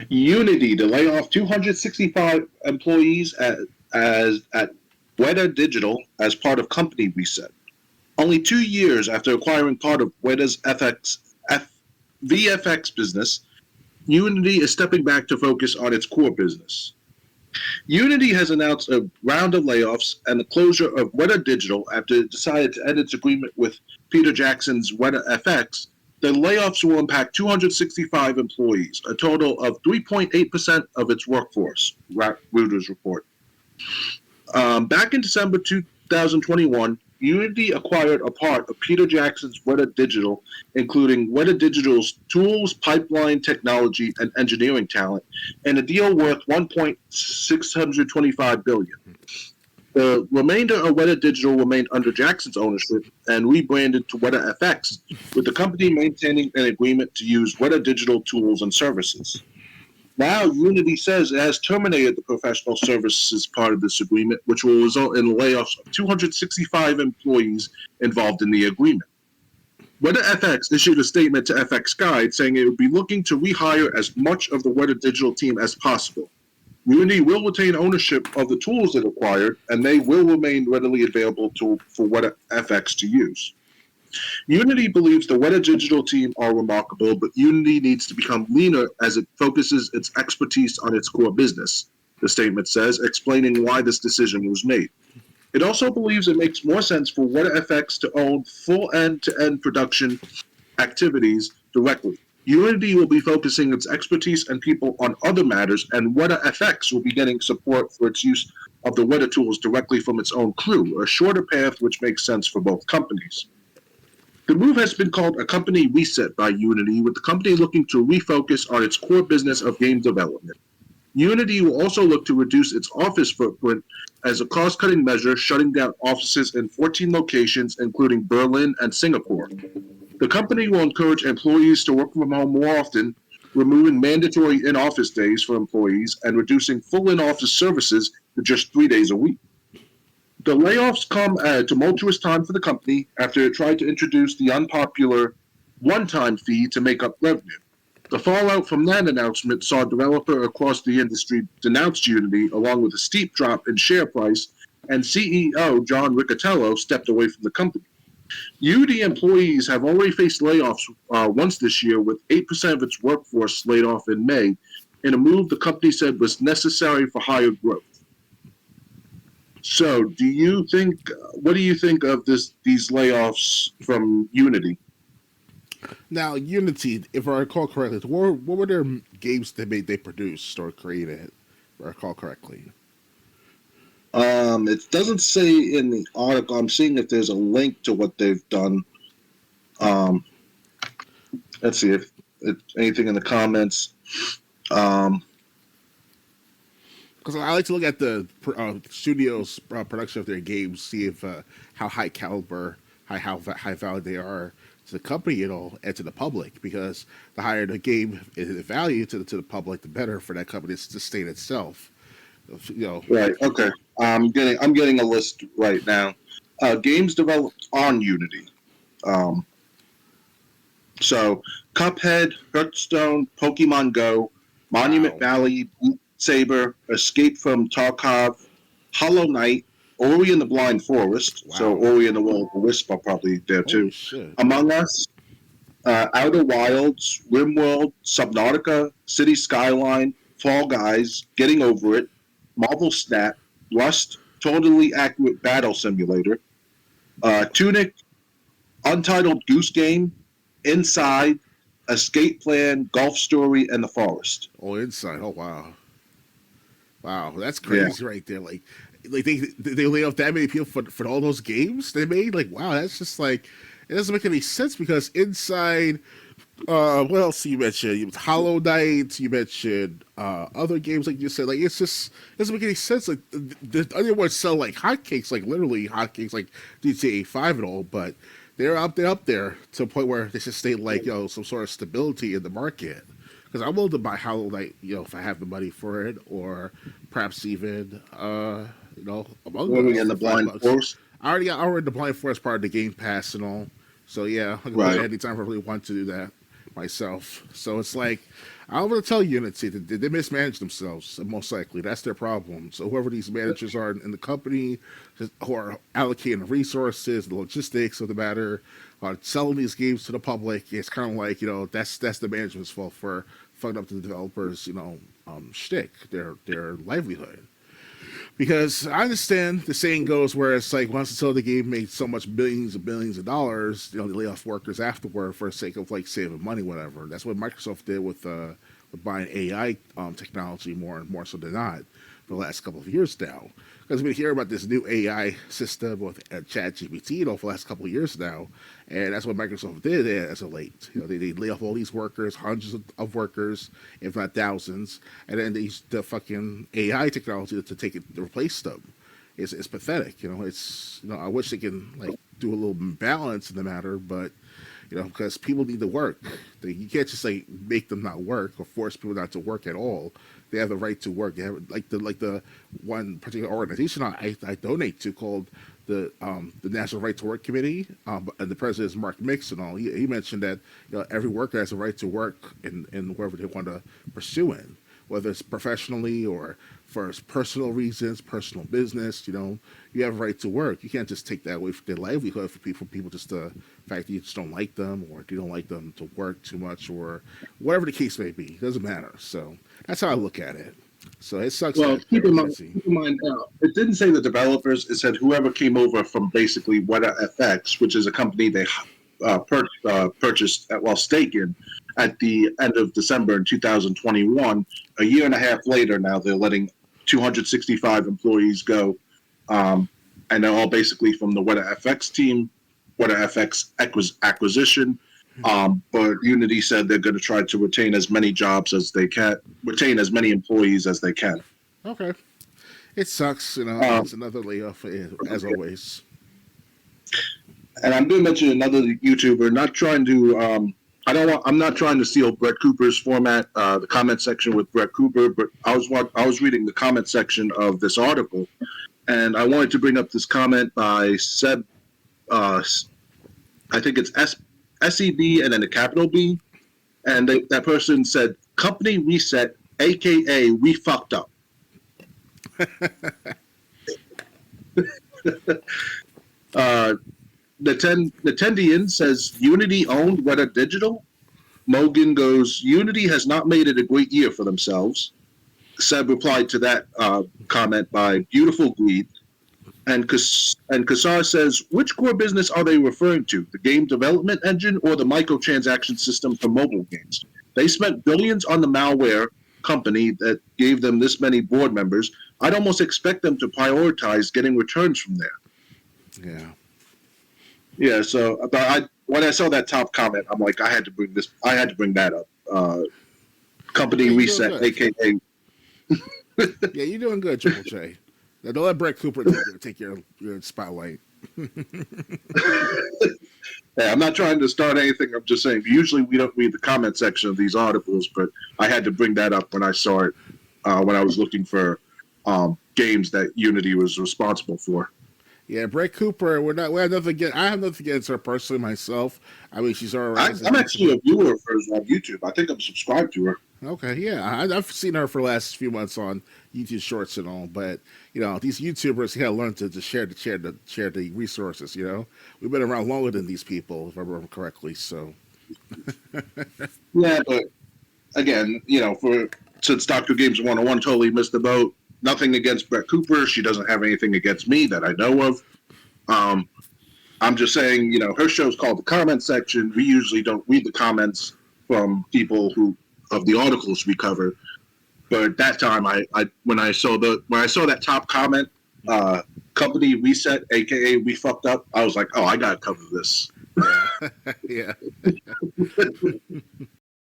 Unity to lay off 265 employees at Weta Digital as part of company reset. Only 2 years after acquiring part of Weta's VFX business, Unity is stepping back to focus on its core business. Unity has announced a round of layoffs and the closure of Weta Digital after it decided to end its agreement with Peter Jackson's Weta FX. The layoffs will impact 265 employees, a total of 3.8% of its workforce, Reuters report. Back in December 2021, Unity acquired a part of Peter Jackson's Weta Digital, including Weta Digital's tools, pipeline technology, and engineering talent, in a deal worth $1.625 billion. The remainder of Weta Digital remained under Jackson's ownership and rebranded to Weta FX, with the company maintaining an agreement to use Weta Digital tools and services. Now, Unity says it has terminated the professional services part of this agreement, which will result in layoffs of 265 employees involved in the agreement. Weta FX issued a statement to FX Guide saying it would be looking to rehire as much of the Weta Digital team as possible. Unity will retain ownership of the tools it acquired, and they will remain readily available for Weta FX to use. Unity believes the Weta Digital team are remarkable, but Unity needs to become leaner as it focuses its expertise on its core business, the statement says, explaining why this decision was made. It also believes it makes more sense for Weta FX to own full end-to-end production activities directly. Unity will be focusing its expertise and people on other matters, and Weta FX will be getting support for its use of the Weta tools directly from its own crew, a shorter path which makes sense for both companies. The move has been called a company reset by Unity, with the company looking to refocus on its core business of game development. Unity will also look to reduce its office footprint as a cost-cutting measure, shutting down offices in 14 locations, including Berlin and Singapore. The company will encourage employees to work from home more often, removing mandatory in-office days for employees and reducing full in-office services to just 3 days a week. The layoffs come at a tumultuous time for the company after it tried to introduce the unpopular one-time fee to make up revenue. The fallout from that announcement saw a developer across the industry denounce Unity, along with a steep drop in share price, and CEO John Riccitiello stepped away from the company. Unity employees have already faced layoffs once this year, with 8% of its workforce laid off in May, in a move the company said was necessary for higher growth. So, what do you think of these layoffs from Unity? Now, Unity, if I recall correctly, what were their games they produced or created, if I recall correctly? It doesn't say in the article. I'm seeing if there's a link to what they've done. Let's see if anything in the comments. Because I like to look at the studio's production of their games, see if how high caliber, how high value they are to the company and to the public. Because the higher the game is the value to the public, the better for that company to sustain itself. Right. Okay. I'm getting a list right now. Games developed on Unity. So Cuphead, Hearthstone, Pokemon Go, Monument Valley, Beat Saber, Escape from Tarkov, Hollow Knight, Ori and the Blind Forest. Wow. So Ori and the Will of the Wisp are probably there too. Among Us, Outer Wilds, RimWorld, Subnautica, City Skyline, Fall Guys, Getting Over It, Marvel Snap, Rust, Totally Accurate Battle Simulator, Tunic, Untitled Goose Game, Inside, Escape Plan, Golf Story, and The Forest. Oh, Inside. Oh, wow. Wow, that's crazy right there. Like they lay off that many people for all those games they made? Like, wow, that's just like, it doesn't make any sense because Inside, what else you mentioned? Hollow Knight, you mentioned other games like you said. Like, it doesn't make any sense. Like, the other ones sell like hotcakes, like literally hotcakes, like GTA 5 and all, but they're up there to a point where they sustain like, some sort of stability in the market. Because I'm willing to buy Hollow Knight, if I have the money for it, or perhaps even, Among Us. In the Blind Forest. I already the Blind Forest part of the Game Pass and all. So yeah, I can buy it anytime I really want to do that myself. So it's like, I'm going to tell Unity that they mismanage themselves, most likely. That's their problem. So whoever these managers are in the company who are allocating the resources, the logistics of the matter, selling these games to the public, it's kind of like, that's the management's fault for fucking up the developers, shtick, their livelihood. Because I understand the saying goes where it's like once until the game made so much billions and billions of dollars, they lay off workers afterward for the sake of like saving money, whatever. That's what Microsoft did with buying AI technology more and more so than not for the last couple of years now. Because we hear about this new AI system with ChatGPT for the last couple of years now, and that's what Microsoft did as of late. They lay off all these workers, hundreds of workers, if not thousands, and then they used the fucking AI technology to replace them. It's pathetic. It's I wish they can like do a little balance in the matter, but because people need to work. You can't just like make them not work or force people not to work at all. They have the right to work. They have like the one particular organization I donate to called the National Right to Work Committee. And the president is Mark Mix and all. He mentioned that every worker has a right to work in wherever they want to pursue in, whether it's professionally or for personal reasons, personal business. You have a right to work. You can't just take that away from their livelihood for people just the fact that you just don't like them or you don't like them to work too much or whatever the case may be. It doesn't matter. So that's how I look at it. So it sucks. Well, keep in mind, it didn't say the developers. It said whoever came over from basically Weta FX, which is a company they purchased while staking at the end of December in 2021. A year and a half later, now they're letting 265 employees go, and they're all basically from the Weta FX team, Weta FX acquisition. But Unity said they're going to try to retain as many jobs as they can, retain as many employees as they can. Okay, it sucks. It's another layoff as always. And I'm going to mention another YouTuber. Not trying to. I'm not trying to steal Brett Cooper's format. The comment section with Brett Cooper, but I was reading the comment section of this article, and I wanted to bring up this comment by Seb. I think it's SEB and then the capital B, and that person said, "Company reset, aka we fucked up." Natendian says Unity owned Weta Digital. Mogan goes, Unity has not made it a great year for themselves. Seb replied to that comment by beautiful greed. And Kassar says, which core business are they referring to? The game development engine or the microtransaction system for mobile games? They spent billions on the malware company that gave them this many board members. I'd almost expect them to prioritize getting returns from there. Yeah. Yeah, so when I saw that top comment, I'm like, I had to bring that up. Company reset, aka. Yeah, you're doing good, Triple J. Now, don't let Brett Cooper take your spotlight. Yeah, I'm not trying to start anything. I'm just saying, usually we don't read the comment section of these articles, but I had to bring that up when I saw it, when I was looking for games that Unity was responsible for. Yeah, Brett Cooper. We have nothing I have nothing against her personally myself. I mean, she's alright. I'm actually a viewer of hers on YouTube. I think I'm subscribed to her. Okay, yeah, I've seen her for the last few months on YouTube Shorts and all, but these YouTubers gotta learn to share the resources. We've been around longer than these people, if I remember correctly. So, yeah, but again, since Dr. Games 101 totally missed the boat. Nothing against Brett Cooper. She doesn't have anything against me that I know of. I'm just saying, her show's called The Comment Section. We usually don't read the comments from people of the articles we cover. But at that time, when I saw that top comment, company reset, aka we fucked up, I was like, oh, I gotta cover this. Yeah.